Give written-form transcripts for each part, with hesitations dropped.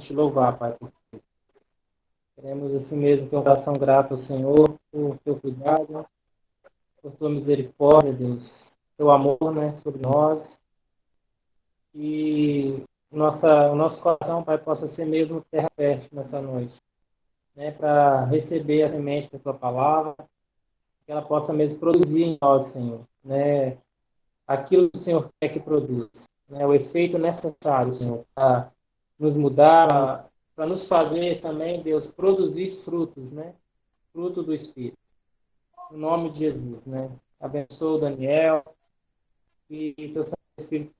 te louvar, Pai. Queremos assim mesmo ter um coração grato ao Senhor por teu cuidado, por tua misericórdia, Deus, teu amor, né, sobre nós. E o nosso coração, Pai, possa ser mesmo terra fértil nessa noite, né, para receber a semente da tua palavra, que ela possa mesmo produzir em nós, Senhor, né, aquilo que o Senhor quer que produza, né, o efeito necessário, Senhor, para nos mudar, para nos fazer também, Deus, produzir frutos, né, fruto do Espírito. No nome de Jesus, né? Abençoa o Daniel e teu Santo Espírito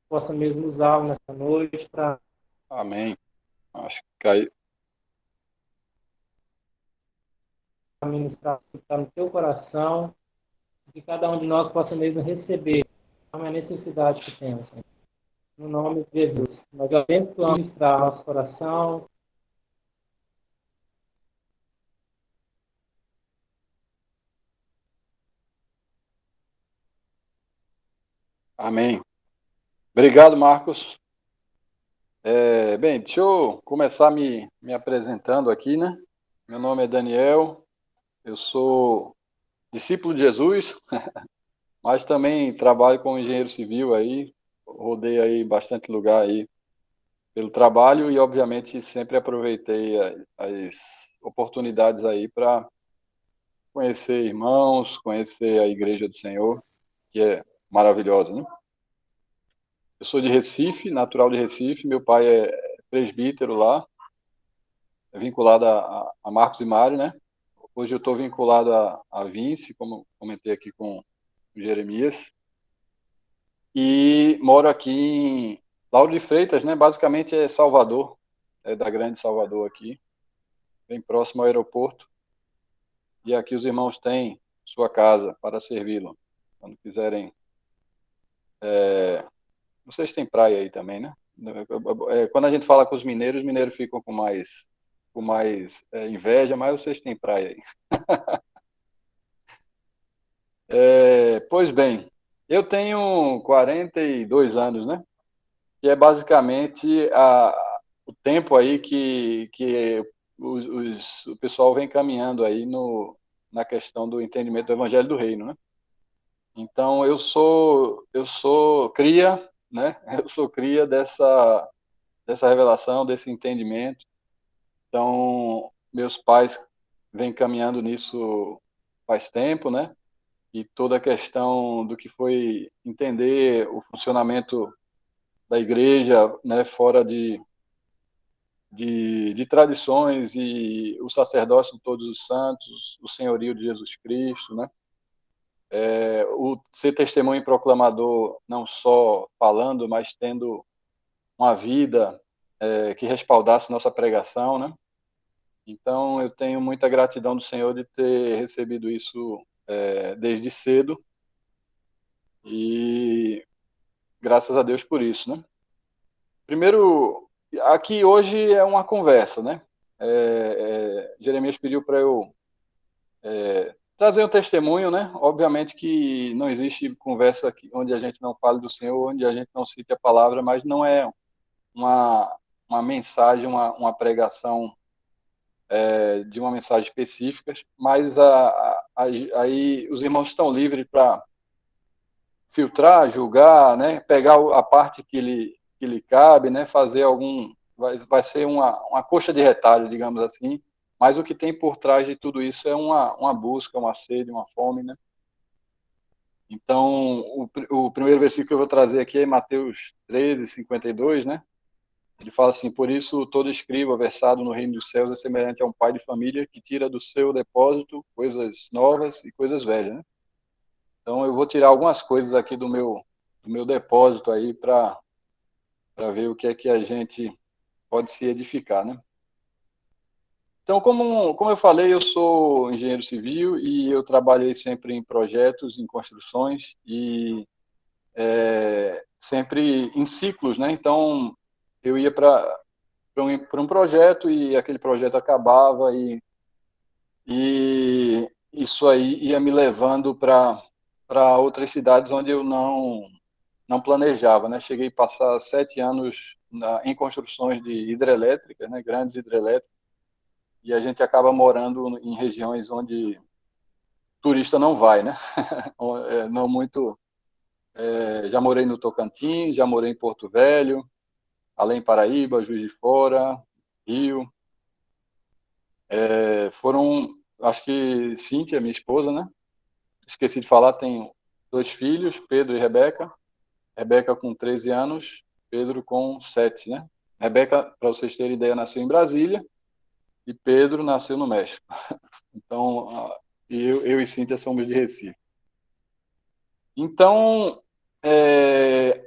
possa mesmo usá-lo nessa noite para Amém. Acho que caiu. ministrar o que está no teu coração, que cada um de nós possa mesmo receber a necessidade que temos. Né? No nome de Jesus. Nós abençoamos ministrar nosso coração. Amém. Obrigado, Marcos. Bem, deixa eu começar me apresentando aqui, né? Meu nome é Daniel, eu sou discípulo de Jesus, mas também trabalho como engenheiro civil aí, rodei aí bastante lugar aí pelo trabalho e, obviamente, sempre aproveitei as oportunidades aí para conhecer irmãos, conhecer a Igreja do Senhor, que é maravilhosa, né? Eu sou de Recife, natural de Recife, meu pai é presbítero lá, é vinculado a Marcos e Mário, né? Hoje eu estou vinculado a Vinci, como comentei aqui com o Jeremias, e moro aqui em Lauro de Freitas, né? Basicamente é Salvador, é da Grande Salvador aqui, bem próximo ao aeroporto. E aqui os irmãos têm sua casa para servi-lo, quando quiserem. Vocês têm praia aí também, né? Quando a gente fala com os mineiros ficam com mais inveja, mas vocês têm praia aí. Pois bem, eu tenho 42 anos, né? Que é basicamente o tempo aí que o pessoal vem caminhando aí na questão do entendimento do Evangelho do Reino, né? Então eu sou cria, né? Eu sou cria dessa revelação, desse entendimento. Então meus pais vêm caminhando nisso faz tempo, né? E toda a questão do que foi entender o funcionamento da igreja, né, fora de tradições e o sacerdócio de todos os santos, o senhorio de Jesus Cristo, né? O ser testemunho e proclamador, não só falando, mas tendo uma vida que respaldasse nossa pregação, né? Então, eu tenho muita gratidão do Senhor de ter recebido isso desde cedo e graças a Deus por isso, né? Primeiro, aqui hoje é uma conversa, né? Jeremias pediu para eu trazer um testemunho, né? Obviamente que não existe conversa aqui onde a gente não fale do Senhor, onde a gente não cite a palavra, mas não é uma mensagem, uma pregação de uma mensagem específica, mas aí os irmãos estão livres para filtrar, julgar, né? Pegar a parte que lhe cabe, né? Fazer vai ser uma coxa de retalho, digamos assim, mas o que tem por trás de tudo isso é uma busca, uma sede, uma fome, né? Então, o primeiro versículo que eu vou trazer aqui é Mateus 13:52, né? Ele fala assim: por isso todo escriba versado no reino dos céus é semelhante a um pai de família que tira do seu depósito coisas novas e coisas velhas, né? Então, eu vou tirar algumas coisas aqui do meu depósito aí para ver o que é que a gente pode se edificar, né? Então, como eu falei, eu sou engenheiro civil e eu trabalhei sempre em projetos, em construções e sempre em ciclos, né? Então, eu ia para um projeto e aquele projeto acabava e isso aí ia me levando para para outras cidades onde eu não planejava, né? Cheguei a passar 7 anos em construções de hidrelétricas, né? Grandes hidrelétricas, e a gente acaba morando em regiões onde turista não vai, né? Não muito. Já morei no Tocantins, já morei em Porto Velho, Além Paraíba, Juiz de Fora, Rio. Foram, acho que Cíntia, minha esposa, né? Esqueci de falar, tenho 2 filhos, Pedro e Rebeca. Rebeca com 13 anos, Pedro com 7, né? Rebeca, para vocês terem ideia, nasceu em Brasília e Pedro nasceu no México. Então, eu e Cíntia somos de Recife. Então,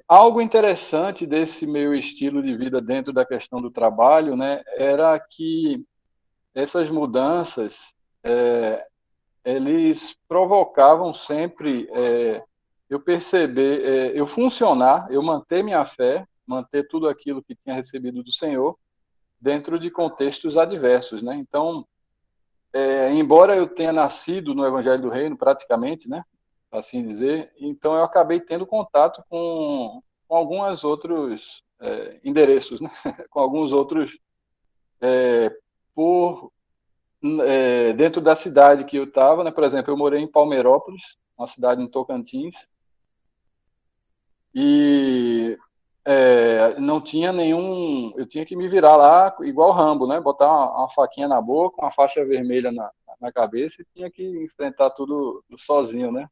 algo interessante desse meu estilo de vida dentro da questão do trabalho, né, era que essas mudanças, eles provocavam sempre eu perceber, eu funcionar, eu manter minha fé, manter tudo aquilo que tinha recebido do Senhor dentro de contextos adversos, né? Então, embora eu tenha nascido no Evangelho do Reino, praticamente, né, assim dizer, então eu acabei tendo contato com alguns outros endereços, né, com alguns outros por dentro da cidade que eu estava, né, por exemplo, eu morei em Palmeirópolis, uma cidade em Tocantins, e não tinha nenhum. Eu tinha que me virar lá, igual Rambo, né? Botar uma faquinha na boca, uma faixa vermelha na cabeça e tinha que enfrentar tudo sozinho, né?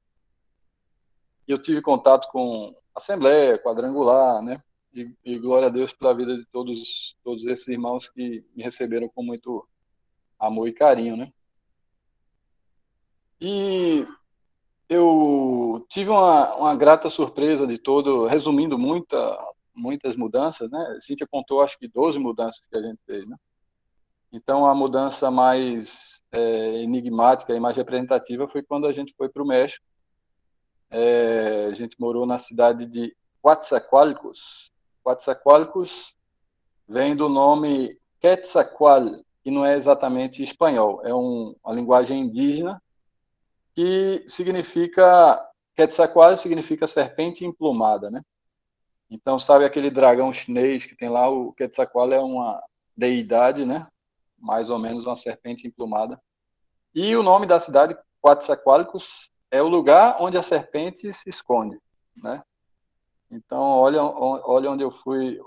E eu tive contato com Assembleia, Quadrangular, né? E glória a Deus pela vida de todos esses irmãos que me receberam com muito amor e carinho, né? E eu tive uma grata surpresa de todo, resumindo muitas mudanças, né? Cíntia contou, acho que 12 mudanças que a gente fez, né? Então, a mudança mais enigmática e mais representativa foi quando a gente foi para o México. A gente morou na cidade de Coatzacoalcos. Coatzacoalcos vem do nome Quetzalcoatl, que não é exatamente espanhol, é uma linguagem indígena que significa Quetzalcoatl significa serpente emplumada, né? Então, sabe aquele dragão chinês que tem lá? O Quetzalcoatl é uma deidade, né? Mais ou menos uma serpente emplumada. E o nome da cidade, Coatzacoalcos, é o lugar onde a serpente se esconde, né? Então, olha onde eu fui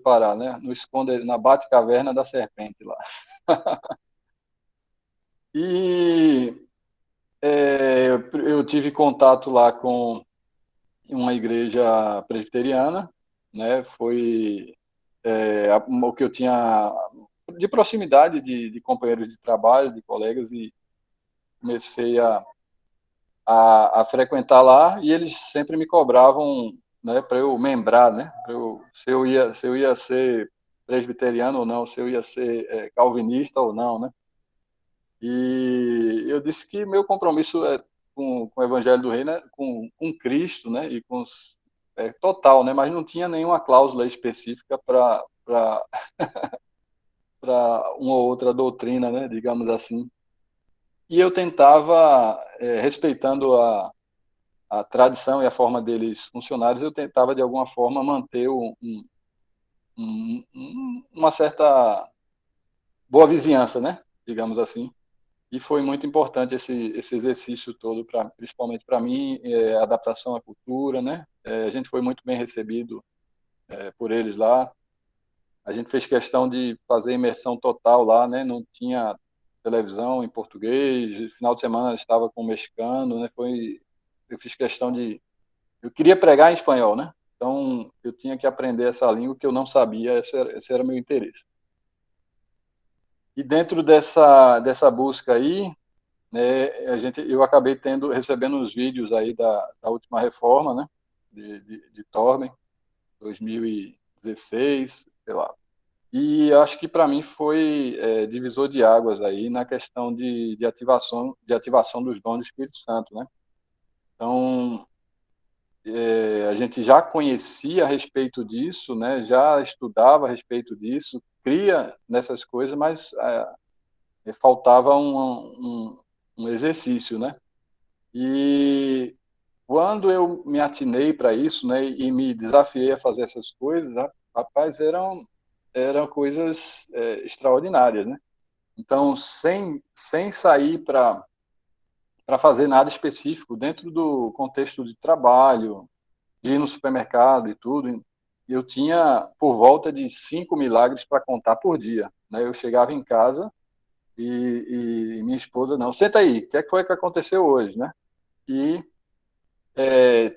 parar, né? No esconde, na Bate-Caverna da Serpente lá. E eu tive contato lá com uma igreja presbiteriana, né? Foi o que eu tinha de proximidade de companheiros de trabalho, de colegas, e comecei a frequentar lá, e eles sempre me cobravam, né, para eu membrar, né, se eu ia ser presbiteriano ou não, se eu ia ser calvinista ou não, né? E eu disse que meu compromisso é com o Evangelho do Reino, né, com Cristo, né, e total, né, mas não tinha nenhuma cláusula específica para uma ou outra doutrina, né, digamos assim. E eu tentava, respeitando a tradição e a forma deles funcionários, eu tentava de alguma forma manter uma certa boa vizinhança, né, digamos assim. E foi muito importante esse exercício todo, principalmente para mim, adaptação à cultura, né? A gente foi muito bem recebido por eles lá. A gente fez questão de fazer imersão total lá, né? Não tinha televisão em português. Final de semana estava com o mexicano, né? Eu fiz questão eu queria pregar em espanhol, né? Então eu tinha que aprender essa língua que eu não sabia. Esse era o meu interesse. E dentro dessa busca aí, né, eu acabei recebendo os vídeos aí da última reforma, né? De Torben, 2016, sei lá. E acho que para mim foi divisor de águas aí na questão de ativação dos dons do Espírito Santo, né? Então, a gente já conhecia a respeito disso, né? Já estudava a respeito disso, cria nessas coisas, mas faltava um exercício, né? E quando eu me atinei para isso, né, e me desafiei a fazer essas coisas, rapaz, eram coisas extraordinárias, né? Então, sem sair para fazer nada específico, dentro do contexto de trabalho, de ir no supermercado e tudo, eu tinha por volta de 5 milagres para contar por dia, né? Eu chegava em casa e minha esposa, não, senta aí, o que é que foi que aconteceu hoje, né? E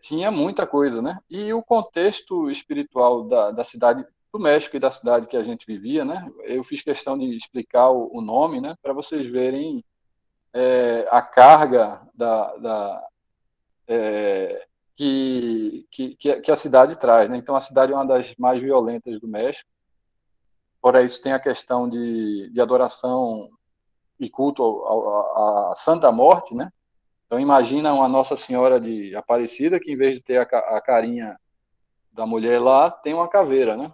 tinha muita coisa, né? E o contexto espiritual da cidade do México e da cidade que a gente vivia, né? Eu fiz questão de explicar o nome, né? Para vocês verem a carga que a cidade traz, né? Então a cidade é uma das mais violentas do México. Fora isso tem a questão de adoração e culto à Santa Morte, né? Então imagina uma Nossa Senhora de Aparecida que em vez de ter a carinha da mulher lá, tem uma caveira, né?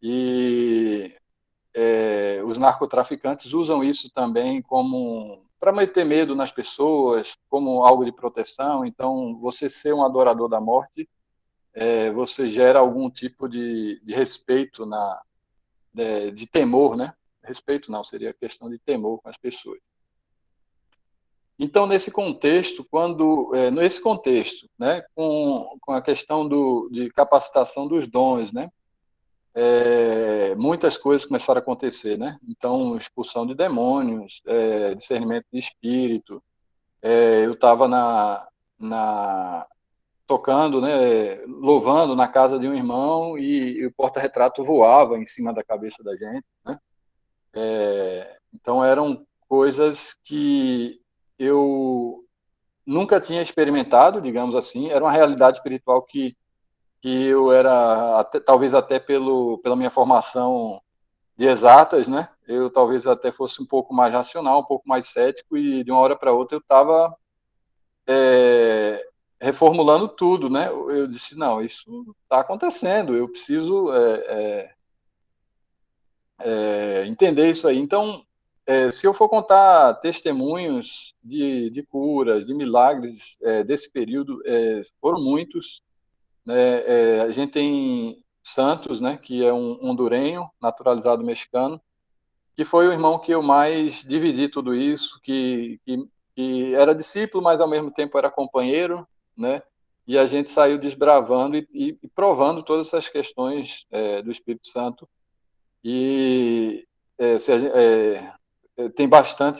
E os narcotraficantes usam isso também como para meter medo nas pessoas, como algo de proteção. Então, você ser um adorador da morte, você gera algum tipo de respeito, de temor, né? Respeito não, seria questão de temor com as pessoas. Então, nesse contexto, né, com a questão de capacitação dos dons, né, muitas coisas começaram a acontecer, né? Então, expulsão de demônios, discernimento de espírito. Eu estava tocando, né, louvando na casa de um irmão e o porta-retrato voava em cima da cabeça da gente, né? Então, eram coisas que eu nunca tinha experimentado, digamos assim. Era uma realidade espiritual que eu era, talvez até pela minha formação de exatas, né? Eu talvez até fosse um pouco mais racional, um pouco mais cético, e de uma hora para outra eu estava reformulando tudo, né? Eu disse, não, isso está acontecendo, eu preciso entender isso aí. Então, se eu for contar testemunhos de curas, de milagres desse período, foram muitos, né? A gente tem Santos, né, que é um hondurenho, naturalizado mexicano, que foi o irmão que eu mais dividi tudo isso, que era discípulo, mas ao mesmo tempo era companheiro, né? E a gente saiu desbravando e provando todas essas questões do Espírito Santo. E se a gente,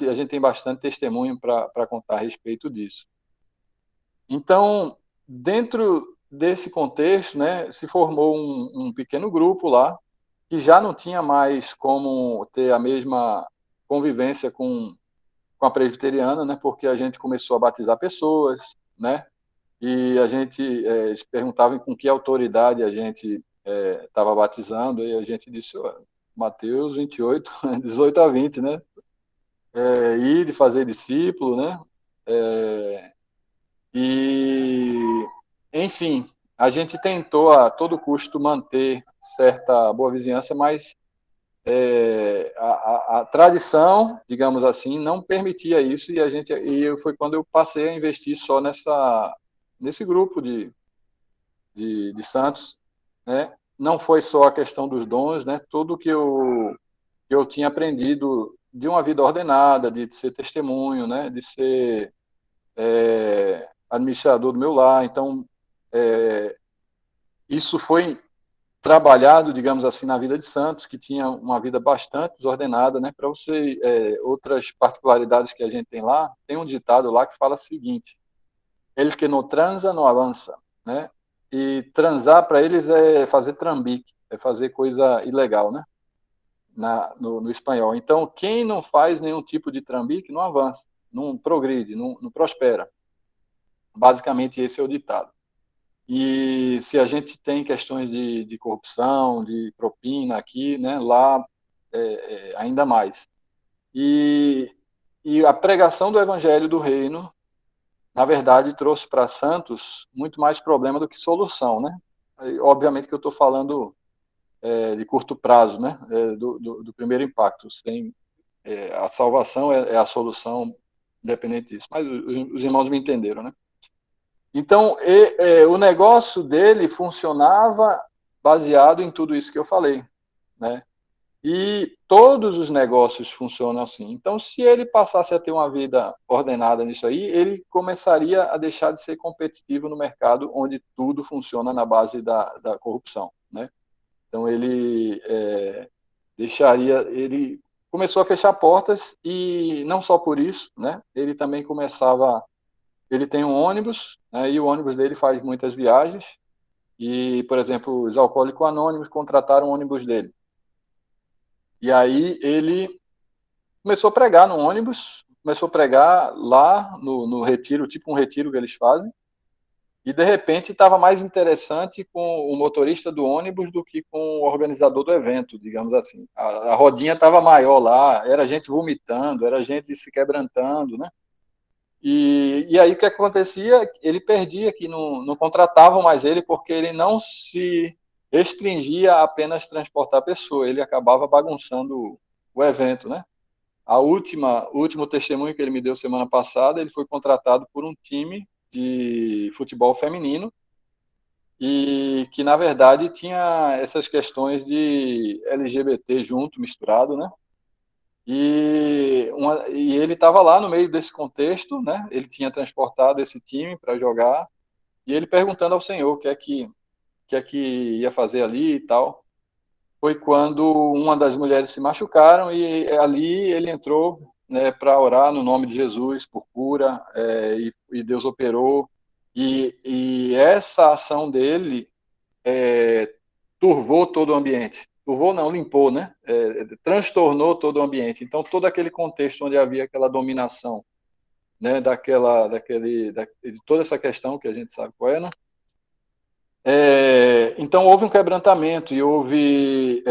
a gente tem bastante testemunho para contar a respeito disso. Então, dentro desse contexto, né, se formou um pequeno grupo lá, que já não tinha mais como ter a mesma convivência com a presbiteriana, né, porque a gente começou a batizar pessoas, né, e a gente eles perguntavam com que autoridade a gente estava batizando, e a gente disse, Mateus 28, 18 a 20, né, ir e fazer discípulo, né, e, enfim, a gente tentou a todo custo manter certa boa vizinhança, mas a tradição, digamos assim, não permitia isso e foi quando eu passei a investir só nesse grupo de santos, né? Não foi só a questão dos dons, né? Tudo que eu tinha aprendido de uma vida ordenada, de ser testemunho, né? De ser administrador do meu lar. Então, isso foi trabalhado, digamos assim, na vida de Santos, que tinha uma vida bastante desordenada, né? Para você, outras particularidades que a gente tem lá, tem um ditado lá que fala o seguinte: ele que não transa não avança, né? E transar para eles é fazer trambique, é fazer coisa ilegal, né? No espanhol. Então, quem não faz nenhum tipo de trambique não avança, não progride, não prospera. Basicamente, esse é o ditado. E se a gente tem questões de corrupção, de propina aqui, né, lá ainda mais. E a pregação do Evangelho do Reino, na verdade, trouxe para Santos muito mais problema do que solução, né? E, obviamente que eu estou falando de curto prazo, né, do primeiro impacto. A salvação é a solução, independente disso. Mas os irmãos me entenderam, né? Então, o negócio dele funcionava baseado em tudo isso que eu falei, né? E todos os negócios funcionam assim. Então, se ele passasse a ter uma vida ordenada nisso aí, ele começaria a deixar de ser competitivo no mercado onde tudo funciona na base da corrupção, né? Então, ele começou a fechar portas e não só por isso, né? Ele tem um ônibus, né? E o ônibus dele faz muitas viagens e, por exemplo, os Alcoólicos Anônimos contrataram o ônibus dele. E aí ele começou a pregar no ônibus, começou a pregar lá no retiro, tipo um retiro que eles fazem, e de repente estava mais interessante com o motorista do ônibus do que com o organizador do evento, digamos assim. A rodinha estava maior lá, era gente vomitando, era gente se quebrantando, né? E aí o que acontecia? Ele perdia, que não contratavam mais ele, porque ele não se restringia a apenas transportar a pessoa, ele acabava bagunçando o evento, né? O último testemunho que ele me deu semana passada, ele foi contratado por um time de futebol feminino e que, na verdade, tinha essas questões de LGBT junto, misturado, né? E ele estava lá no meio desse contexto, né? Ele tinha transportado esse time para jogar e ele perguntando ao Senhor que é que ia fazer ali e tal. Foi quando uma das mulheres se machucaram e ali ele entrou, né, para orar no nome de Jesus por cura, e Deus operou. E essa ação dele turvou todo o ambiente. Turvou não, limpou, né? Transtornou todo o ambiente. Então, todo aquele contexto onde havia aquela dominação, né, de toda essa questão que a gente sabe qual é, né? Então houve um quebrantamento e houve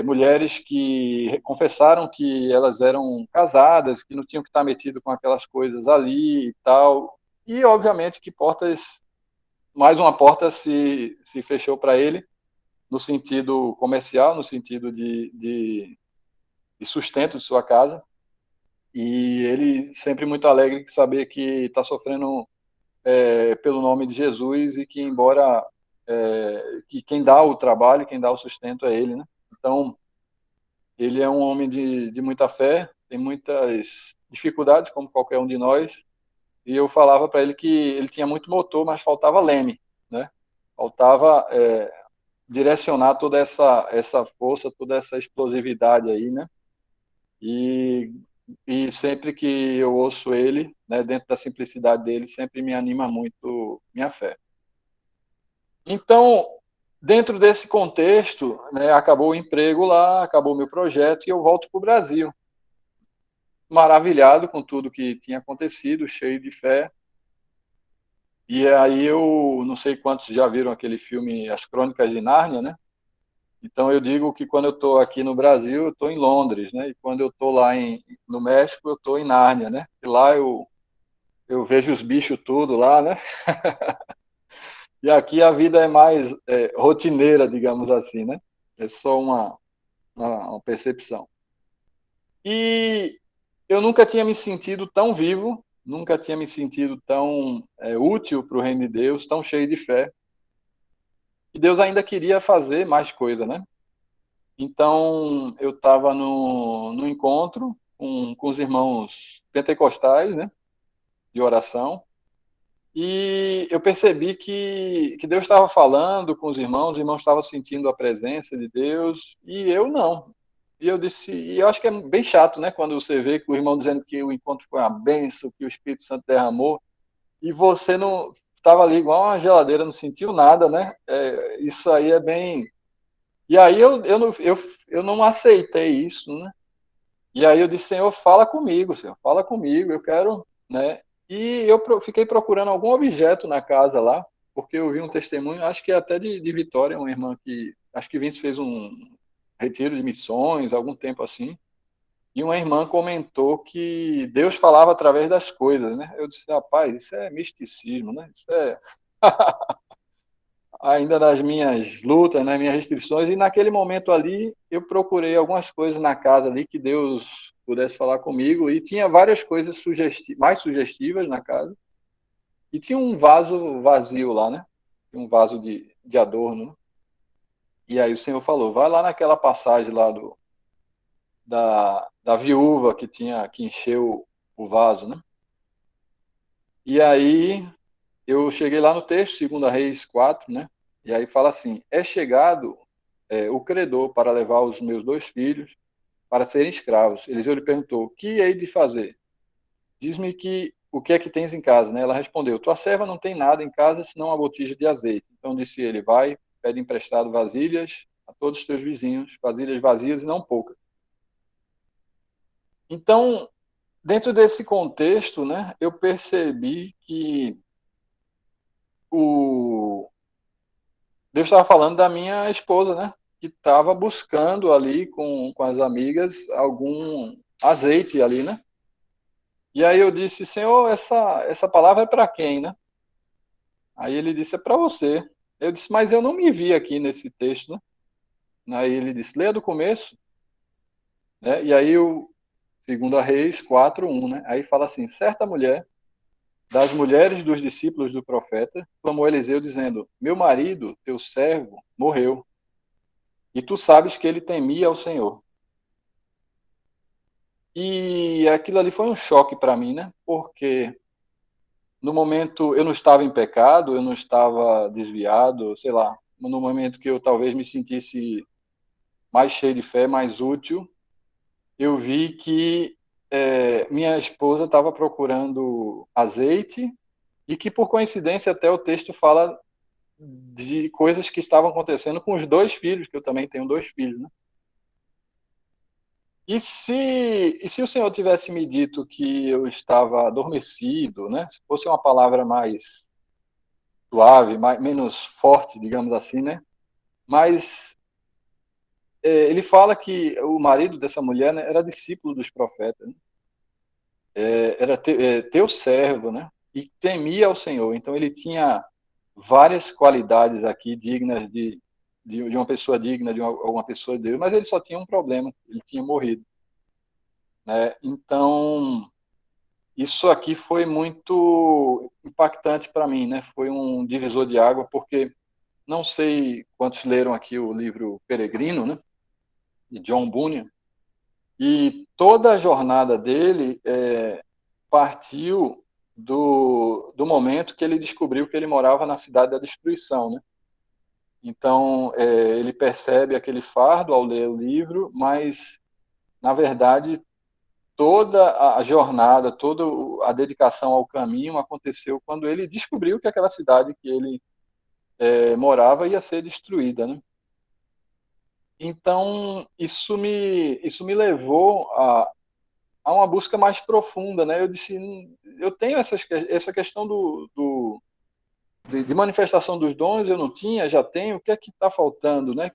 mulheres que confessaram que elas eram casadas, que não tinham que estar metido com aquelas coisas ali e tal. E obviamente que mais uma porta se fechou para ele no sentido comercial, no sentido de sustento de sua casa. E ele sempre muito alegre de saber que está sofrendo pelo nome de Jesus e que embora que quem dá o trabalho, quem dá o sustento é ele, né? Então ele é um homem de muita fé, tem muitas dificuldades como qualquer um de nós. E eu falava para ele que ele tinha muito motor, mas faltava leme, né? Faltava direcionar toda essa força, toda essa explosividade aí, né? E e sempre que eu ouço ele, né, dentro da simplicidade dele, sempre me anima muito minha fé. Então, dentro desse contexto, né, acabou o emprego lá, acabou o meu projeto e eu volto para o Brasil, maravilhado com tudo que tinha acontecido, cheio de fé. E aí eu não sei quantos já viram aquele filme As Crônicas de Nárnia, né? Então eu digo que quando eu estou aqui no Brasil, eu estou em Londres, né? E quando eu estou lá no México, eu estou em Nárnia, né? E lá eu vejo os bichos tudo lá, né? E aqui a vida é mais rotineira, digamos assim, né? É só uma percepção. E eu nunca tinha me sentido tão vivo, nunca tinha me sentido tão útil para o reino de Deus, tão cheio de fé. E Deus ainda queria fazer mais coisa, né? Então eu estava no encontro com os irmãos pentecostais, né? De oração. E eu percebi que Deus estava falando com os irmãos estavam sentindo a presença de Deus, e eu não. E eu disse, e eu acho que é bem chato, né, quando você vê que o irmão dizendo que o encontro foi uma bênção, que o Espírito Santo derramou, e você não estava ali igual uma geladeira, não sentiu nada, né? Isso aí é bem. E aí eu não aceitei isso, né? E aí eu disse, Senhor, fala comigo, eu quero, né? E eu fiquei procurando algum objeto na casa lá, porque eu vi um testemunho, acho que até de Vitória, uma irmã que, acho que Vince fez um retiro de missões, algum tempo assim, e uma irmã comentou que Deus falava através das coisas, né? Eu disse, rapaz, isso é misticismo, né? Isso é ainda nas minhas lutas, nas minhas restrições, e naquele momento ali eu procurei algumas coisas na casa ali que Deus pudesse falar comigo, e tinha várias coisas mais sugestivas na casa, E tinha um vaso vazio lá, né? Um vaso de adorno, né? E aí o Senhor falou, vai lá naquela passagem lá da viúva que encheu o vaso, né? E aí eu cheguei lá no texto, 2 Reis 4, né? E aí fala assim, é chegado o credor para levar os meus 2 filhos para serem escravos. Eliseu lhe perguntou, que hei de fazer? Diz-me o que é que tens em casa, né? Ela respondeu, tua serva não tem nada em casa, senão uma botija de azeite. Então disse ele, vai, pede emprestado vasilhas a todos os teus vizinhos, vasilhas vazias e não poucas. Então, dentro desse contexto, né, eu percebi que o Deus estava falando da minha esposa, né, que estava buscando ali com as amigas algum azeite ali, né? E aí eu disse, Senhor, essa palavra é para quem, né? Aí ele disse, é para você. Eu disse, mas eu não me vi aqui nesse texto, né? Aí ele disse, leia do começo, né? E aí o 2 Reis 4:1, né? Aí fala assim, certa mulher das mulheres dos discípulos do profeta clamou a Eliseu dizendo, meu marido, teu servo, morreu, e tu sabes que ele temia ao Senhor. E aquilo ali foi um choque para mim, né? Porque no momento eu não estava em pecado, eu não estava desviado, sei lá, no momento que eu talvez me sentisse mais cheio de fé, mais útil, eu vi que minha esposa estava procurando azeite e que, por coincidência, até o texto fala de coisas que estavam acontecendo com os 2 filhos, que eu também tenho 2 filhos, né? E se o Senhor tivesse me dito que eu estava adormecido, né? Se fosse uma palavra mais suave, menos forte, digamos assim, né? Mas ele fala que o marido dessa mulher, né, era discípulo dos profetas, né? Era teu servo, né? E temia ao Senhor. Então ele tinha várias qualidades aqui dignas de uma pessoa digna, de uma pessoa de Deus, mas ele só tinha um problema, ele tinha morrido, né? Então isso aqui foi muito impactante para mim, né? Foi um divisor de água, porque não sei quantos leram aqui o livro Peregrino, né? De John Bunyan, e toda a jornada dele partiu do momento que ele descobriu que ele morava na cidade da destruição, né? Então, ele percebe aquele fardo ao ler o livro, mas, na verdade, toda a jornada, toda a dedicação ao caminho aconteceu quando ele descobriu que aquela cidade que ele morava ia ser destruída, né? Então, isso me levou a uma busca mais profunda, né? Eu disse, eu tenho essa questão de manifestação dos dons, eu não tinha, já tenho, o que é que está faltando, né?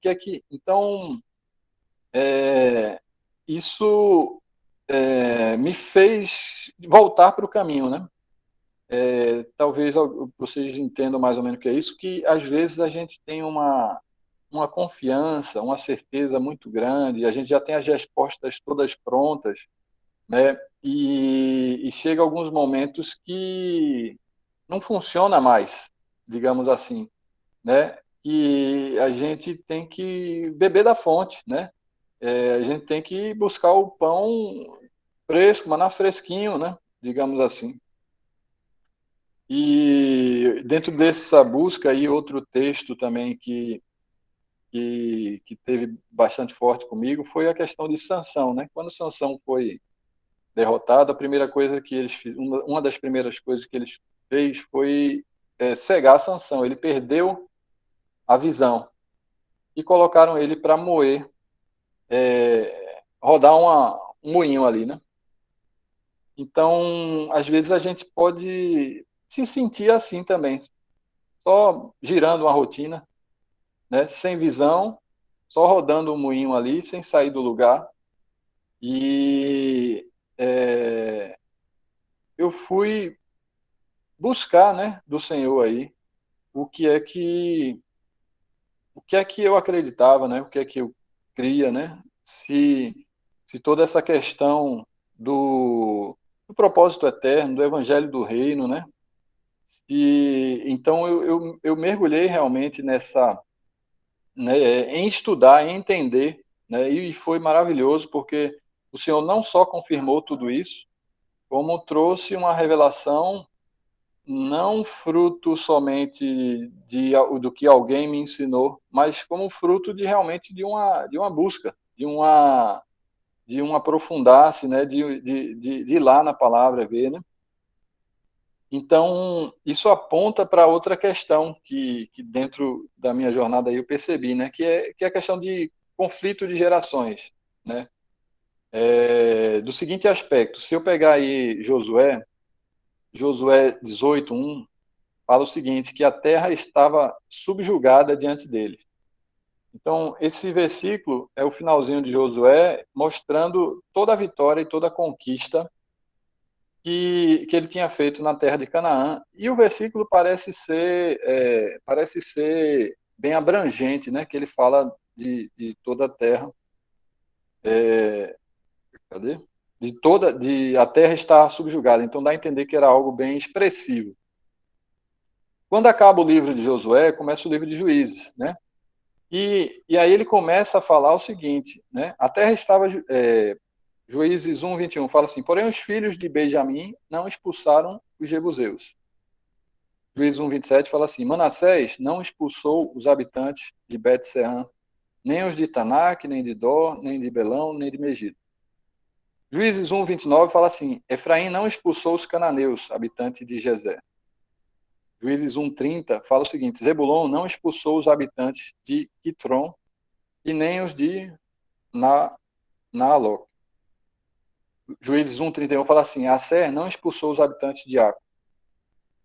Então, isso me fez voltar para o caminho, né? Talvez vocês entendam mais ou menos o que é isso, que às vezes a gente tem uma confiança, uma certeza muito grande, a gente já tem as respostas todas prontas, né? E chega alguns momentos que não funciona mais, digamos assim, né? E a gente tem que beber da fonte, né? A gente tem que buscar o pão fresco, maná fresquinho, né? Digamos assim. E dentro dessa busca aí, outro texto também que teve bastante forte comigo foi a questão de Sansão, né? Quando Sansão foi derrotado, a primeira coisa que uma das primeiras coisas que ele fez foi cegar Sansão. Ele perdeu a visão e colocaram ele para moer, rodar um moinho ali, né? Então, às vezes a gente pode se sentir assim também, só girando uma rotina, né? Sem visão, só rodando um moinho ali, sem sair do lugar. E eu fui buscar, né, do Senhor aí o que é que o que é que eu acreditava, né? O que é que eu cria, né? Se toda essa questão do propósito eterno, do evangelho do reino, né? Então eu mergulhei realmente nessa, né, em estudar, em entender, né, e foi maravilhoso porque o Senhor não só confirmou tudo isso, como trouxe uma revelação não fruto somente do que alguém me ensinou, mas como fruto de realmente de uma busca, de um aprofundar-se, né, de ir lá na palavra ver, né? Então, isso aponta para outra questão que dentro da minha jornada aí eu percebi, né, que é a questão de conflito de gerações, né? Do seguinte aspecto, se eu pegar aí Josué 18:1, fala o seguinte, que a terra estava subjugada diante deles. Então, esse versículo é o finalzinho de Josué, mostrando toda a vitória e toda a conquista que ele tinha feito na terra de Canaã. E o versículo parece ser bem abrangente, né? Que ele fala de toda a terra. Cadê? De a terra estar subjugada. Então dá a entender que era algo bem expressivo. Quando acaba o livro de Josué, começa o livro de Juízes, né? E aí ele começa a falar o seguinte, né? A terra estava Juízes 1:21 fala assim: porém os filhos de Benjamim não expulsaram os jebuseus. Juízes 1:27 fala assim: Manassés não expulsou os habitantes de Bet-Sean, nem os de Tanak, nem de Dor, nem de Belão, nem de Megido. Juízes 1:29 fala assim: Efraim não expulsou os cananeus, habitantes de Gezer. Juízes 1:30 fala o seguinte: Zebulon não expulsou os habitantes de Quitron e nem os de Naalok. Juízes 1:31 fala assim: Asser não expulsou os habitantes de Aco.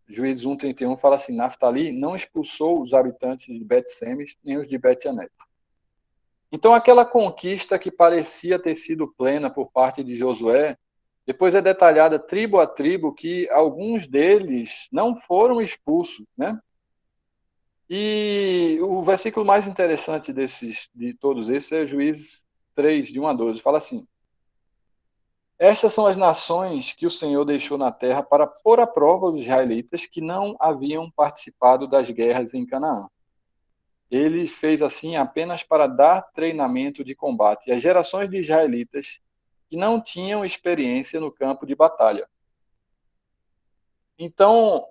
Juízes 1:31 fala assim: Naftali não expulsou os habitantes de Bet-Semes nem os de Bet-Anet. Então, aquela conquista que parecia ter sido plena por parte de Josué, depois é detalhada tribo a tribo que alguns deles não foram expulsos, né? E o versículo mais interessante de todos esses é Juízes 3, de 1 a 12. Fala assim: Estas são as nações que o Senhor deixou na terra para pôr à prova os israelitas que não haviam participado das guerras em Canaã. Ele fez assim apenas para dar treinamento de combate às gerações de israelitas que não tinham experiência no campo de batalha. Então,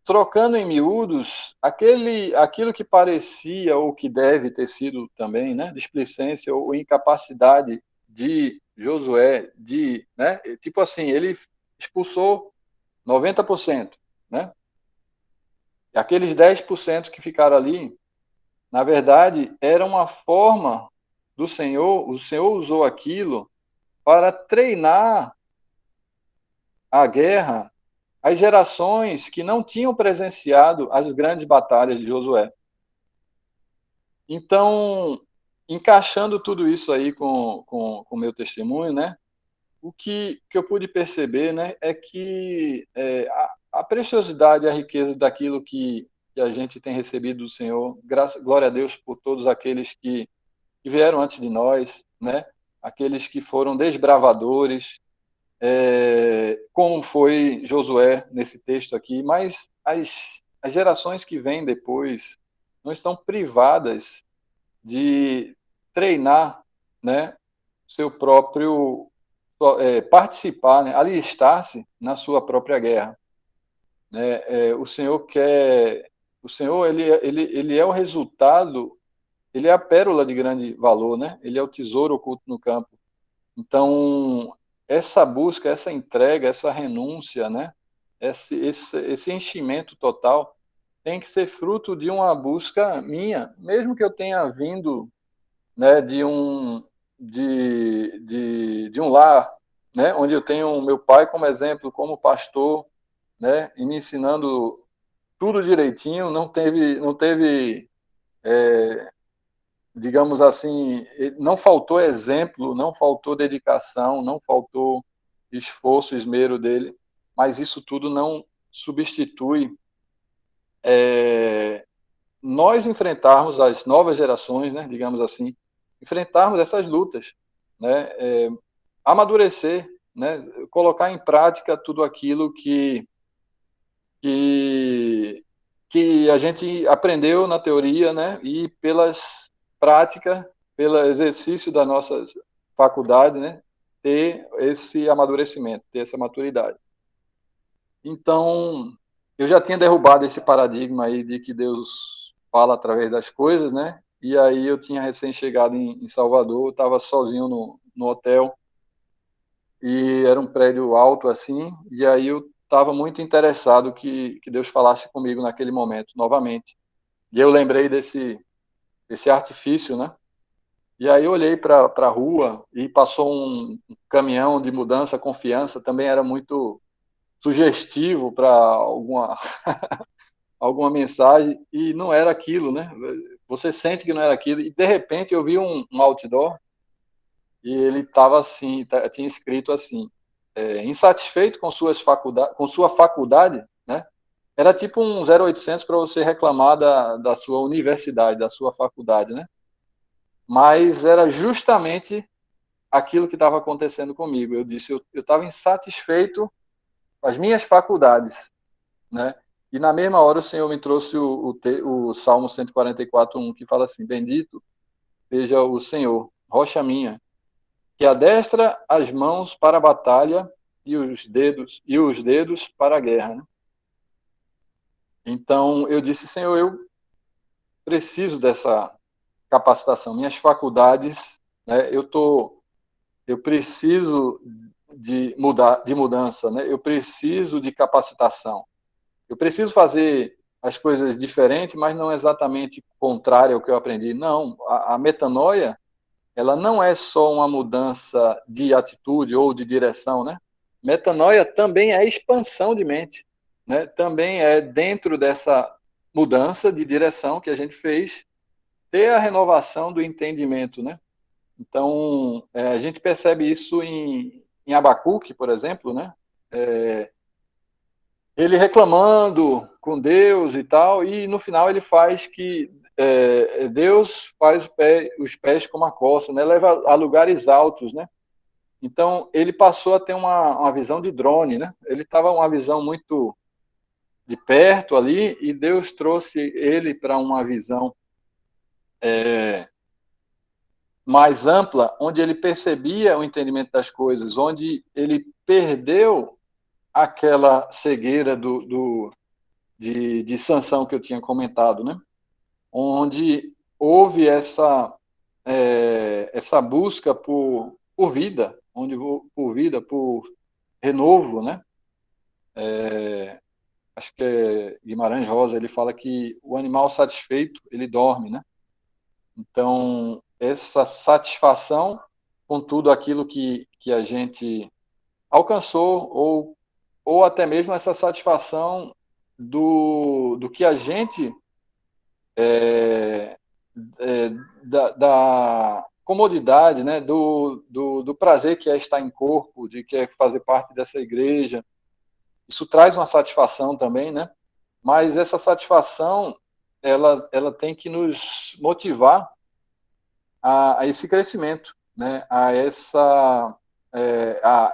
trocando em miúdos, aquilo que parecia ou que deve ter sido também, né, displicência ou incapacidade de Josué, né, tipo assim, ele expulsou 90%, né? E aqueles 10% que ficaram ali, na verdade, era uma forma do Senhor, o Senhor usou aquilo para treinar a guerra as gerações que não tinham presenciado as grandes batalhas de Josué. Então, encaixando tudo isso aí com o meu testemunho, né, o que eu pude perceber, né, é que a preciosidade e a riqueza daquilo que a gente tem recebido do Senhor, glória a Deus por todos aqueles que vieram antes de nós, né, aqueles que foram desbravadores, como foi Josué nesse texto aqui, mas as gerações que vêm depois não estão privadas de treinar, né, seu próprio participar, né, alistar-se na sua própria guerra, né? O Senhor ele é o resultado, ele é a pérola de grande valor, né? Ele é o tesouro oculto no campo. Então, essa busca, essa entrega, essa renúncia, né? Esse enchimento total tem que ser fruto de uma busca minha, mesmo que eu tenha vindo, né, de um lar, né, onde eu tenho o meu pai como exemplo, como pastor, né, e me ensinando tudo direitinho, não teve digamos assim, não faltou exemplo, não faltou dedicação, não faltou esforço, esmero dele, mas isso tudo não substitui nós enfrentarmos as novas gerações, né, digamos assim, enfrentarmos essas lutas, né, amadurecer, né, colocar em prática tudo aquilo que que a gente aprendeu na teoria, né? E pelas práticas, pelo exercício da nossa faculdade, né? Ter esse amadurecimento, ter essa maturidade. Então, eu já tinha derrubado esse paradigma aí de que Deus fala através das coisas, né? E aí eu tinha recém-chegado em Salvador, estava sozinho no hotel, e era um prédio alto assim, e aí eu estava muito interessado que Deus falasse comigo naquele momento, novamente. E eu lembrei desse artifício, né? E aí eu olhei para a rua e passou um caminhão de mudança, confiança, também era muito sugestivo para alguma mensagem, e não era aquilo, né? Você sente que não era aquilo, e de repente eu vi um outdoor, e ele estava assim, tinha escrito assim, insatisfeito com com sua faculdade, né? Era tipo um 0800 para você reclamar da sua universidade, da sua faculdade, né? Mas era justamente aquilo que estava acontecendo comigo. Eu disse, eu estava insatisfeito com as minhas faculdades, né? E na mesma hora o Senhor me trouxe o Salmo 144:1, que fala assim: Bendito seja o Senhor, rocha minha, que adestra as mãos para a batalha e os dedos para a guerra, né? Então eu disse, Senhor, eu preciso dessa capacitação. Minhas faculdades, né? Eu preciso de mudança, né? Eu preciso de capacitação. Eu preciso fazer as coisas diferentes, mas não exatamente contrário ao que eu aprendi. Não, a metanoia, ela não é só uma mudança de atitude ou de direção, né? Metanoia também é expansão de mente, né? Também é dentro dessa mudança de direção que a gente fez, ter a renovação do entendimento, né? Então, a gente percebe isso em Abacuque, por exemplo, né? Ele reclamando com Deus e tal, e no final ele faz que Deus faz os pés como a costa, né? Leva a lugares altos, né? Então, ele passou a ter uma visão de drone, né? Ele estava uma visão muito de perto ali, e Deus trouxe ele para uma visão mais ampla, onde ele percebia o entendimento das coisas, onde ele perdeu aquela cegueira de Sansão que eu tinha comentado, né? Onde houve essa busca por vida, por vida, por renovo, né? Acho que é Guimarães Rosa, ele fala que o animal satisfeito, ele dorme, né? Então, essa satisfação com tudo aquilo que a gente alcançou, ou até mesmo essa satisfação do que a gente é, é, da comodidade, né? Do prazer que é estar em corpo, de que é fazer parte dessa igreja. Isso traz uma satisfação também, né? Mas essa satisfação, ela tem que nos motivar a esse crescimento, né? A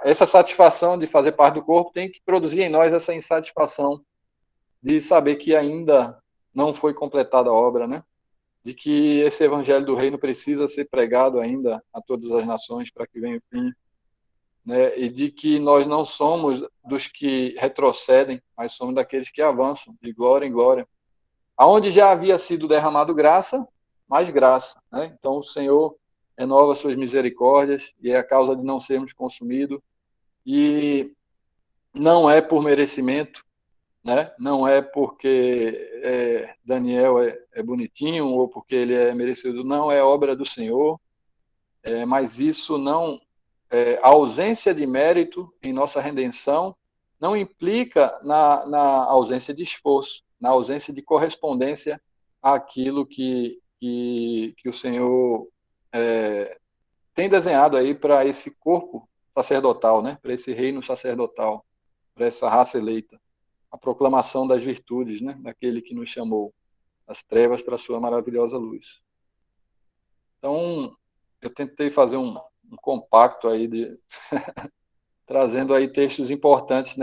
essa satisfação de fazer parte do corpo tem que produzir em nós essa insatisfação de saber que ainda não foi completada a obra, né? De que esse evangelho do reino precisa ser pregado ainda a todas as nações para que venha o fim, né? E de que nós não somos dos que retrocedem, mas somos daqueles que avançam de glória em glória. Aonde já havia sido derramado graça, mais graça, né? Então o Senhor renova suas misericórdias, e é a causa de não sermos consumidos, e não é por merecimento, né? Não é porque Daniel é bonitinho ou porque ele é merecido, não, é obra do Senhor, mas isso não, a ausência de mérito em nossa redenção não implica na ausência de esforço, na ausência de correspondência àquilo que o Senhor tem desenhado aí para esse corpo sacerdotal, né? Para esse reino sacerdotal, para essa raça eleita. A proclamação das virtudes, né? Daquele que nos chamou das trevas para a sua maravilhosa luz. Então, eu tentei fazer um compacto aí trazendo aí textos importantes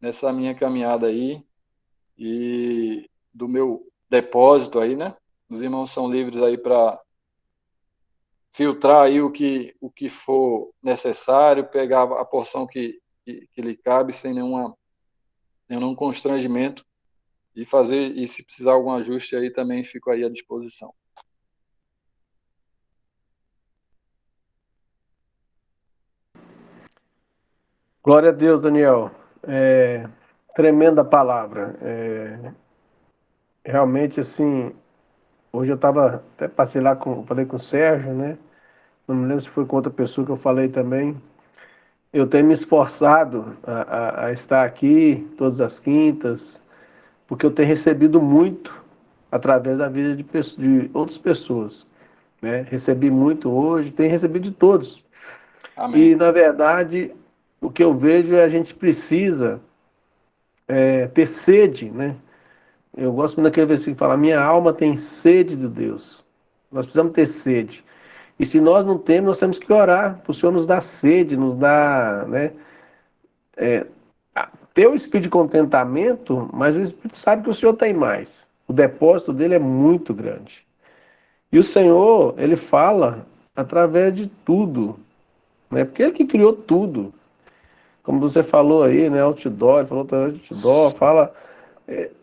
nessa minha caminhada aí e do meu depósito aí, né? Os irmãos são livres aí para filtrar aí o que for necessário, pegar a porção que lhe cabe sem nenhum constrangimento e fazer, e se precisar algum ajuste aí também fico aí à disposição. Glória a Deus, Daniel. Tremenda palavra. Realmente, assim, hoje eu estava, até passei lá, falei com o Sérgio, né? Não me lembro se foi com outra pessoa que eu falei também. Eu tenho me esforçado a estar aqui todas as quintas, porque eu tenho recebido muito através da vida de outras pessoas, né? Recebi muito hoje, tenho recebido de todos. Amém. E, na verdade, o que eu vejo é a gente precisa ter sede, né? Eu gosto muito daquele versículo que fala: minha alma tem sede de Deus. Nós precisamos ter sede. E se nós não temos, nós temos que orar para o Senhor nos dar sede, nos dar, né? Ter o espírito de contentamento, mas o Espírito sabe que o Senhor tem mais. O depósito dele é muito grande. E o Senhor, ele fala através de tudo, né? Porque ele que criou tudo. Como você falou aí, né? Outdoor, ele falou através de outdoor, fala.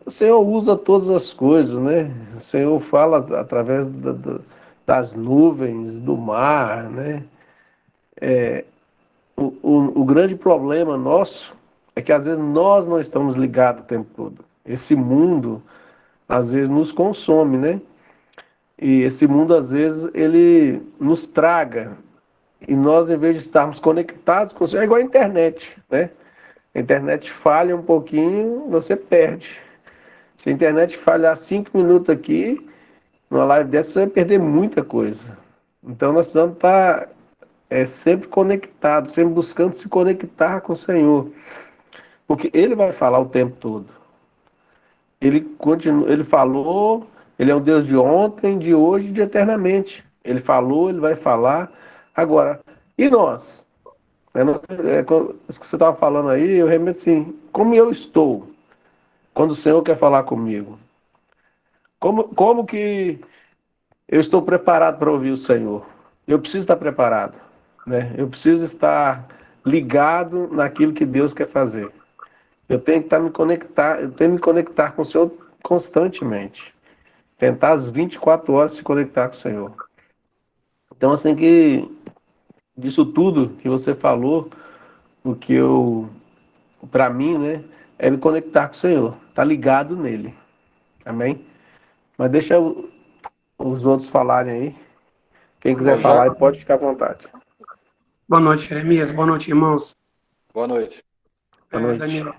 O Senhor usa todas as coisas, né? O Senhor fala através das nuvens, do mar, né? O grande problema nosso é que às vezes nós não estamos ligados o tempo todo. Esse mundo às vezes nos consome, né? E esse mundo às vezes ele nos traga. E nós, em vez de estarmos conectados com o Senhor, é igual a internet, né? A internet falha um pouquinho, você perde. Se a internet falhar 5 minutos aqui, numa live dessa, você vai perder muita coisa. Então nós precisamos estar sempre conectados, sempre buscando se conectar com o Senhor. Porque Ele vai falar o tempo todo. Ele continua, Ele falou, Ele é o Deus de ontem, de hoje e de eternamente. Ele falou, Ele vai falar. Agora, e nós? Isso que você estava falando aí, eu realmente assim, como eu estou quando o Senhor quer falar comigo? Como que eu estou preparado para ouvir o Senhor? Eu preciso estar preparado, né? Eu preciso estar ligado naquilo que Deus quer fazer. Eu tenho que estar me conectar, eu tenho que me conectar com o Senhor constantemente. Tentar às 24 horas se conectar com o Senhor. Então, assim que disso tudo que você falou, o que eu, para mim, né, é me conectar com o Senhor, tá ligado nele. Amém? Mas deixa os outros falarem aí. Quem quiser Ô, falar, Jaco, aí pode ficar à vontade. Boa noite, Jeremias. Boa noite, irmãos. boa noite. Boa noite. Daniel,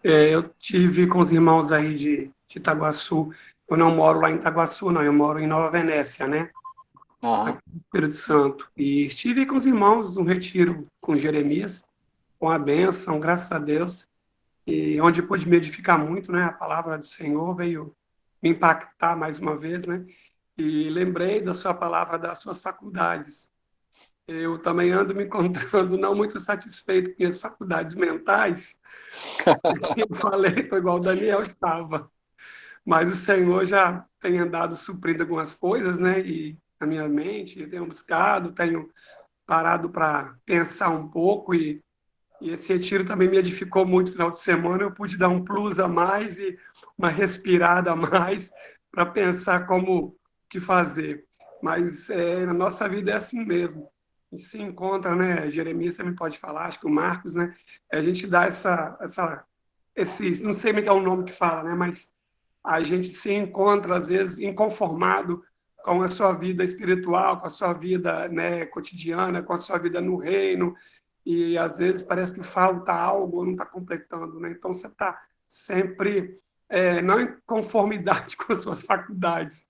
eu tive com os irmãos aí de Itaguaçu. Eu não moro lá em Itaguaçu, não. Eu moro em Nova Venécia, né? Aham. Aqui no Espírito Santo. E estive com os irmãos no retiro com Jeremias, com a bênção, graças a Deus. E onde pude me edificar muito, né? A palavra do Senhor veio me impactar mais uma vez, né? E lembrei da sua palavra, das suas faculdades. Eu também ando me encontrando não muito satisfeito com minhas faculdades mentais. Eu falei, estou igual o Daniel estava. Mas o Senhor já tem andado suprindo algumas coisas, né? E na minha mente, eu tenho buscado, tenho parado para pensar um pouco e esse retiro também me edificou muito no final de semana. Eu pude dar um plus a mais e uma respirada a mais para pensar como que fazer. Mas na nossa vida é assim mesmo. A gente se encontra, né? Jeremias também pode falar, acho que o Marcos, né? A gente dá esse, não sei me dar o nome que fala, né? Mas a gente se encontra às vezes inconformado com a sua vida espiritual, com a sua vida, né, cotidiana, com a sua vida no reino, e às vezes parece que falta algo ou não está completando, né? Então você está sempre não em conformidade com as suas faculdades.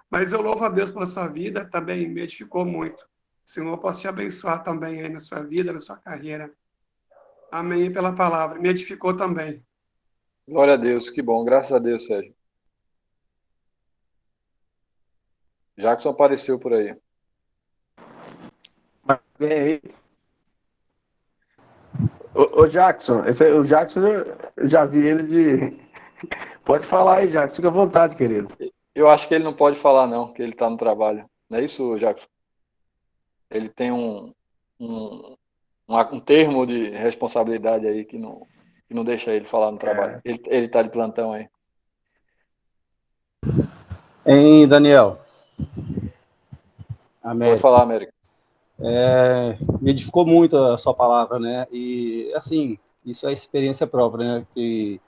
Mas eu louvo a Deus pela sua vida, também me edificou muito. Senhor, posso te abençoar também aí na sua vida, na sua carreira. Amém pela palavra. Me edificou também. Glória a Deus, que bom, graças a Deus, Sérgio. Jackson apareceu por aí. Mas vem aí. Ô Jackson, o Jackson, eu já vi ele de... Pode falar aí, Jackson, fica à vontade, querido. Eu acho que ele não pode falar, não, que ele está no trabalho. Não é isso, Jackson? Ele tem um termo de responsabilidade aí que não deixa ele falar no trabalho. Ele está de plantão aí. Hein, Daniel? Pode falar, América. Me edificou muito a sua palavra, né? E, assim, isso é experiência própria, né? Que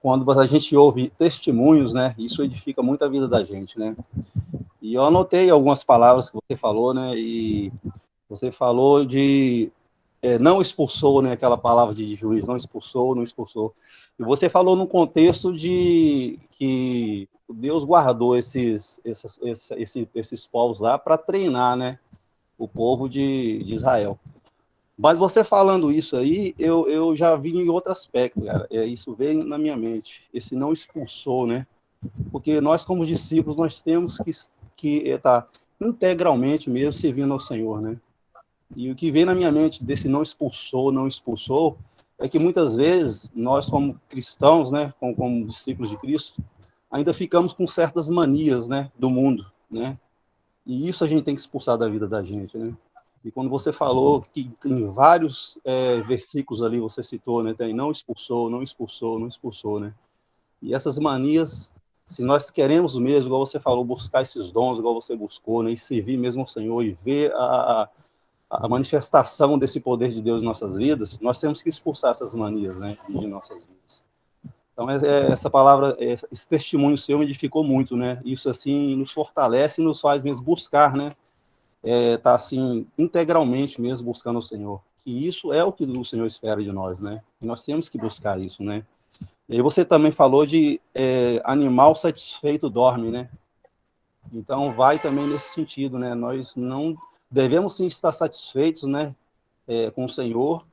quando a gente ouve testemunhos, né? Isso edifica muito a vida da gente, né? E eu anotei algumas palavras que você falou, né? E você falou de não expulsou, né? Aquela palavra de juiz, não expulsou. E você falou no contexto de que Deus guardou esses povos lá para treinar, né? O povo de Israel. Mas você falando isso aí, eu já vi em outro aspecto, cara. Isso veio na minha mente. Esse não expulsou, né? Porque nós, como discípulos, nós temos que estar integralmente mesmo servindo ao Senhor, né? E o que vem na minha mente desse não expulsou, é que muitas vezes nós, como cristãos, né, como discípulos de Cristo, ainda ficamos com certas manias, né, do mundo, né? E isso a gente tem que expulsar da vida da gente, né? E quando você falou que em vários versículos ali você citou, né, tem não expulsou, né? E essas manias, se nós queremos mesmo, igual você falou, buscar esses dons, igual você buscou, né, e servir mesmo ao Senhor e ver a manifestação desse poder de Deus em nossas vidas, nós temos que expulsar essas manias, né, de nossas vidas. Então, essa palavra, esse testemunho seu me edificou muito, né? Isso, assim, nos fortalece e nos faz mesmo buscar, né? Tá, assim, integralmente mesmo buscando o Senhor. Que isso é o que o Senhor espera de nós, né? E nós temos que buscar isso, né? E aí você também falou de animal satisfeito dorme, né? Então, vai também nesse sentido, né? Nós não devemos, sim, estar satisfeitos, né? Com o Senhor,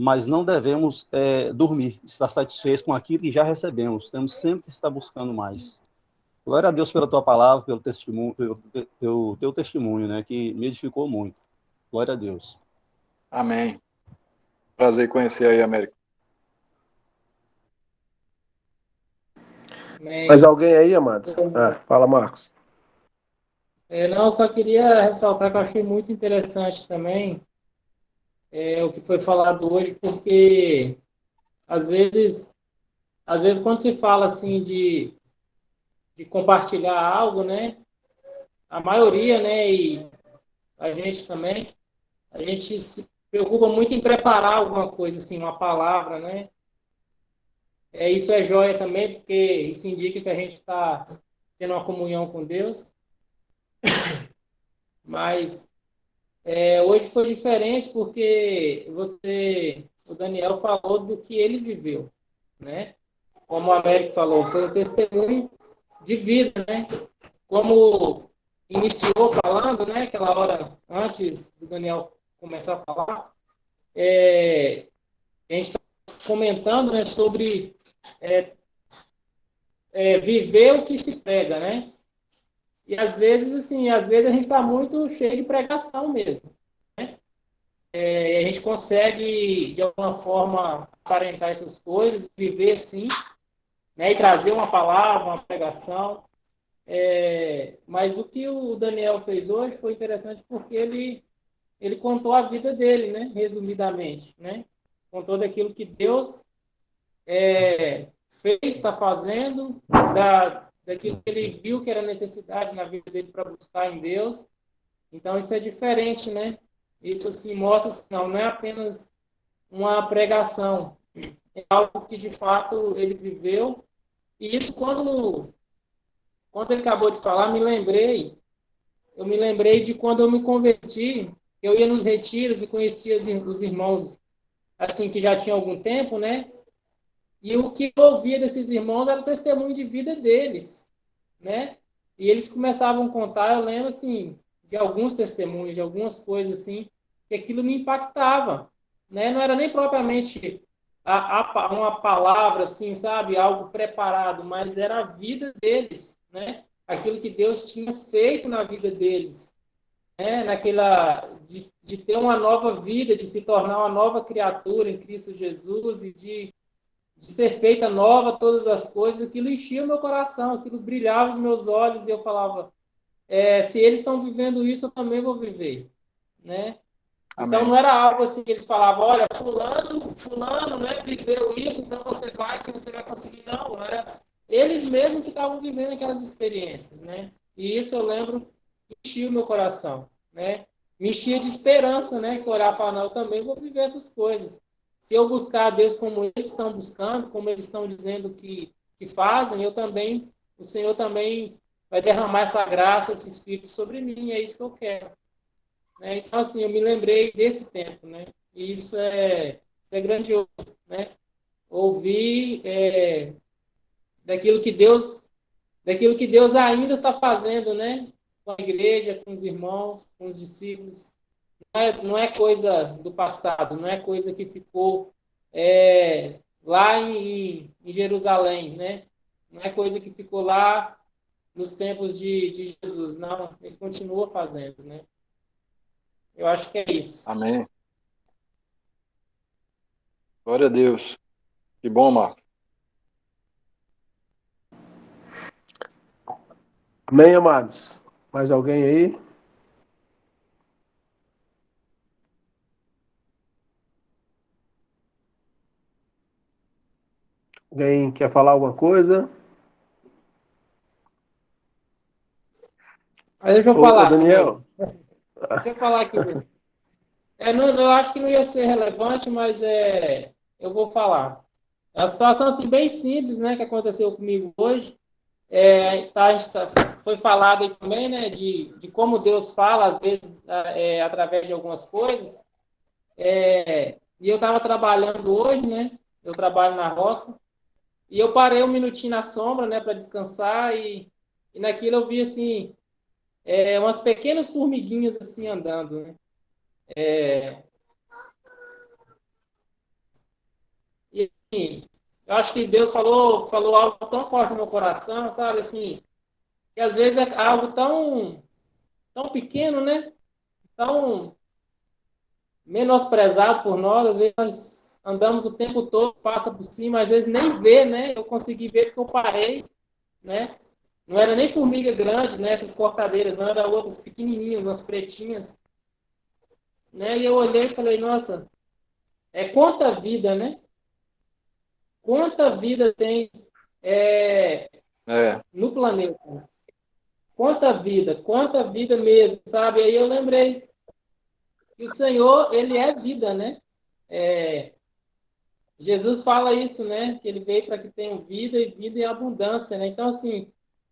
mas não devemos dormir, estar satisfeitos com aquilo que já recebemos. Temos sempre que estar buscando mais. Glória a Deus pela tua palavra, pelo testemunho, pelo teu testemunho, né, que me edificou muito. Glória a Deus. Amém. Prazer conhecer aí, América. Amém. Mais alguém aí, amados? Fala, Marcos. Não, só queria ressaltar que eu achei muito interessante também o que foi falado hoje, porque às vezes quando se fala assim de compartilhar algo, né, a maioria, né, e a gente também, a gente se preocupa muito em preparar alguma coisa, assim, uma palavra, né, isso é joia também, porque isso indica que a gente está tendo uma comunhão com Deus, mas hoje foi diferente porque o Daniel falou do que ele viveu, né? Como o Américo falou, foi um testemunho de vida, né? Como iniciou falando, né? Aquela hora antes do Daniel começar a falar, a gente está comentando, né, sobre viver o que se prega, né? E às vezes, assim, a gente está muito cheio de pregação mesmo. A gente consegue, de alguma forma, aparentar essas coisas, viver assim, né, e trazer uma palavra, uma pregação. Mas o que o Daniel fez hoje foi interessante porque ele contou a vida dele, né, resumidamente, né? Contou daquilo que Deus fez, está fazendo, daquilo que ele viu que era necessidade na vida dele para buscar em Deus. Então, isso é diferente, né? Isso, assim, mostra que não é apenas uma pregação, é algo que, de fato, ele viveu. E isso, quando ele acabou de falar, eu me lembrei de quando eu me converti, eu ia nos retiros e conhecia os irmãos, assim, que já tinham algum tempo, né? E o que eu ouvia desses irmãos era o testemunho de vida deles, né? E eles começavam a contar, eu lembro, assim, de alguns testemunhos, de algumas coisas, assim, que aquilo me impactava, né? Não era nem propriamente uma palavra, assim, sabe? Algo preparado, mas era a vida deles, né? Aquilo que Deus tinha feito na vida deles. né? De ter uma nova vida, de se tornar uma nova criatura em Cristo Jesus e de ser feita nova todas as coisas, aquilo enchia o meu coração, aquilo brilhava os meus olhos e eu falava, se eles estão vivendo isso, eu também vou viver, né? Então Amém. não era algo assim que eles falavam, olha, fulano, né, viveu isso, então você vai que você vai conseguir. Não, era eles mesmos que estavam vivendo aquelas experiências, né? E isso eu lembro que enchia o meu coração, né? Me enchia de esperança, né? Que eu olhava e falava, não, eu também vou viver essas coisas. Se eu buscar a Deus como eles estão buscando, como eles estão dizendo que fazem, o Senhor também vai derramar essa graça, esse Espírito sobre mim, é isso que eu quero. Né? Então, assim, eu me lembrei desse tempo, né? E isso é grandioso, né? Ouvir daquilo que Deus ainda está fazendo, né? Com a igreja, com os irmãos, com os discípulos. Não é coisa do passado, não é coisa que ficou lá em Jerusalém, né? Não é coisa que ficou lá nos tempos de Jesus, não. Ele continua fazendo, né? Eu acho que é isso. Amém. Glória a Deus. Que bom, Marcos. Amém, amados? Mais alguém aí? Alguém quer falar alguma coisa? Mas deixa eu Ô, falar também. Daniel. Deixa eu falar aqui. Eu acho que não ia ser relevante, mas eu vou falar. É uma situação assim, bem simples, né, que aconteceu comigo hoje. Foi falado aí também, né, de como Deus fala, às vezes, através de algumas coisas. E eu estava trabalhando hoje, né? Eu trabalho na roça. E eu parei um minutinho na sombra, né, para descansar. E naquilo eu vi, assim, umas pequenas formiguinhas, assim, andando, né? E assim, eu acho que Deus falou algo tão forte no meu coração, sabe? Assim, que às vezes é algo tão pequeno, né? Tão menosprezado por nós, às vezes nós andamos o tempo todo, passa por cima, às vezes nem vê, né? Eu consegui ver porque eu parei, né? Não era nem formiga grande, né? Essas cortadeiras, não, era outras pequenininhas, umas pretinhas, né? E eu olhei e falei, nossa, quanta vida, né? Quanta vida tem É, no planeta. Quanta vida mesmo, sabe? Aí eu lembrei que o Senhor, ele é vida, né? É, Jesus fala isso, né? Que ele veio para que tenham vida e vida em abundância, né? Então, assim,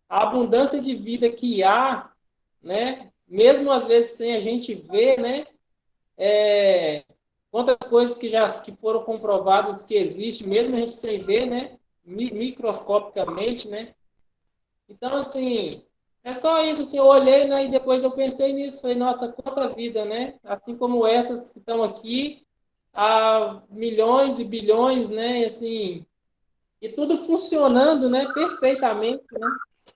a abundância de vida que há, né? Mesmo às vezes sem a gente ver, né? Quantas coisas que foram comprovadas que existem, mesmo a gente sem ver, né? Microscopicamente, né? Então, assim, é só isso, assim, eu olhei, né, e depois eu pensei nisso, falei, nossa, quanta vida, né? Assim como essas que estão aqui, há milhões e bilhões, né, e assim, e tudo funcionando, né, perfeitamente, né?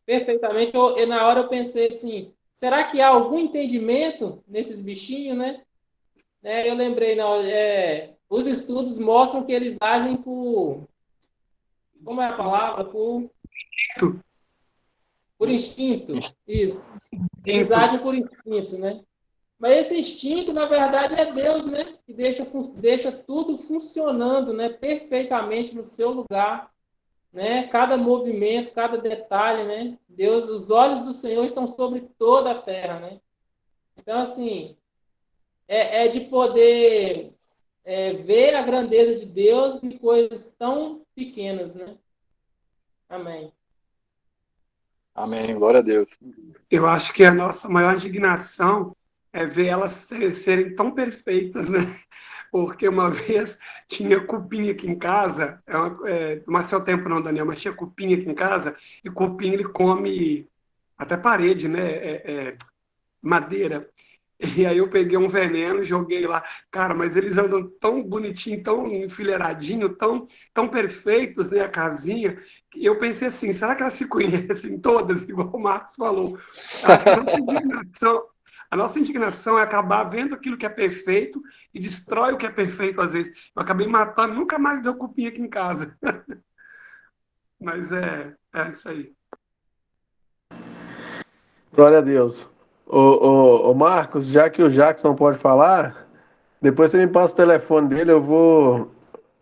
Perfeitamente. Na hora eu pensei assim, será que há algum entendimento nesses bichinhos, né? Eu lembrei, não, os estudos mostram que eles agem como é a palavra? Por instinto, isso. Eles agem por instinto, né? Mas esse instinto, na verdade, é Deus, né? Que deixa tudo funcionando, né? Perfeitamente no seu lugar, né? Cada movimento, cada detalhe, né? Deus, os olhos do Senhor estão sobre toda a terra, né? Então, assim, é de poder ver a grandeza de Deus em coisas tão pequenas, né? Amém. amém. Glória a Deus. Eu acho que a nossa maior indignação é ver elas serem tão perfeitas, né? Porque uma vez tinha cupim aqui em casa, não é seu tempo não, Daniel, mas tinha cupim aqui em casa, e cupim ele come até parede, né? Madeira. E aí eu peguei um veneno, joguei lá. Cara, mas eles andam tão bonitinho, tão enfileiradinho, tão perfeitos, né, a casinha. E eu pensei assim, será que elas se conhecem todas, igual o Marcos falou? Eu acho que a nossa indignação, A nossa indignação é acabar vendo aquilo que é perfeito e destrói o que é perfeito às vezes. Eu acabei matando, nunca mais deu cupim aqui em casa. Mas é isso aí. Glória a Deus. Ô Marcos, já que o Jackson pode falar, depois você me passa o telefone dele, eu vou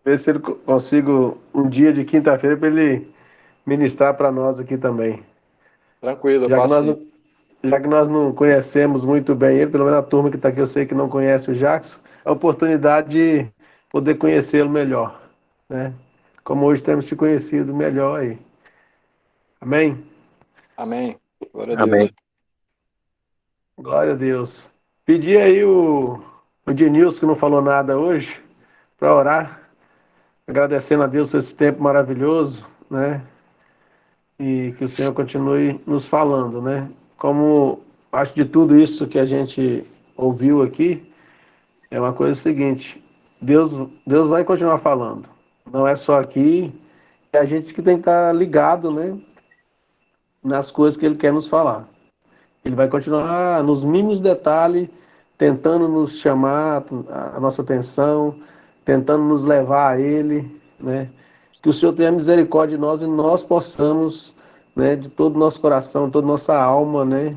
ver se ele consigo um dia de quinta-feira para ele ministrar para nós aqui também. Tranquilo, eu Já que passo nós sim. não, já que nós não conhecemos muito bem ele, pelo menos a turma que está aqui eu sei que não conhece o Jackson, é a oportunidade de poder conhecê-lo melhor, né? Como hoje temos te conhecido melhor aí. Amém? Amém. Glória a Amém. Deus. Glória a Deus. Pedi aí o Denilson, que não falou nada hoje, para orar, agradecendo a Deus por esse tempo maravilhoso, né? E que o Senhor continue nos falando, né? Como acho de tudo isso que a gente ouviu aqui, é uma coisa seguinte: Deus vai continuar falando. Não é só aqui, é a gente que tem que estar ligado, né? Nas coisas que Ele quer nos falar. Ele vai continuar nos mínimos detalhes, tentando nos chamar a nossa atenção, tentando nos levar a Ele, né? Que o Senhor tenha misericórdia de nós e nós possamos, né, de todo o nosso coração, de toda a nossa alma, né,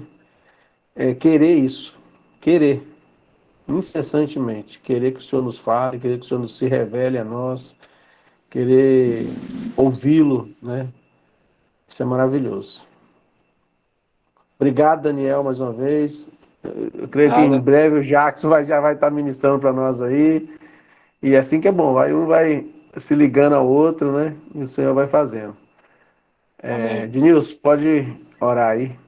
querer isso, querer, incessantemente, querer que o Senhor nos fale, querer que o Senhor nos se revele a nós, querer ouvi-lo, né? Isso é maravilhoso. Obrigado, Daniel, mais uma vez. Eu creio que em Nada. breve o Jackson já vai estar ministrando para nós aí. E é assim que é bom, um vai se ligando ao outro, né? E o Senhor vai fazendo. Amém. Denilson, pode orar aí.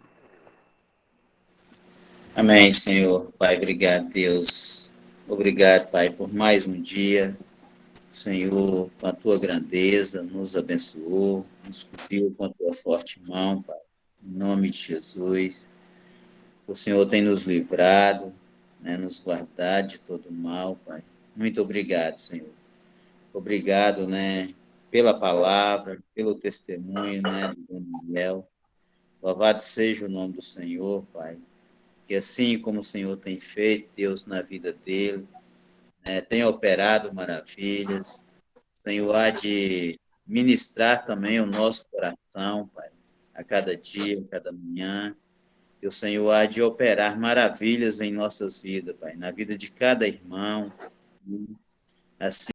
Amém, Senhor. Pai, obrigado, Deus. Obrigado, Pai, por mais um dia. Senhor, com a tua grandeza, nos abençoou, nos cobriu com a tua forte mão, Pai. Em nome de Jesus. O Senhor tem nos livrado, né, nos guardado de todo mal, Pai. Muito obrigado, Senhor. Obrigado, né, pela palavra, pelo testemunho, né, do Daniel. Louvado seja o nome do Senhor, Pai. Que assim como o Senhor tem feito, Deus, na vida dele, né, tem operado maravilhas. O Senhor há de ministrar também o nosso coração, Pai, a cada dia, a cada manhã. E o Senhor há de operar maravilhas em nossas vidas, Pai, na vida de cada irmão. Assim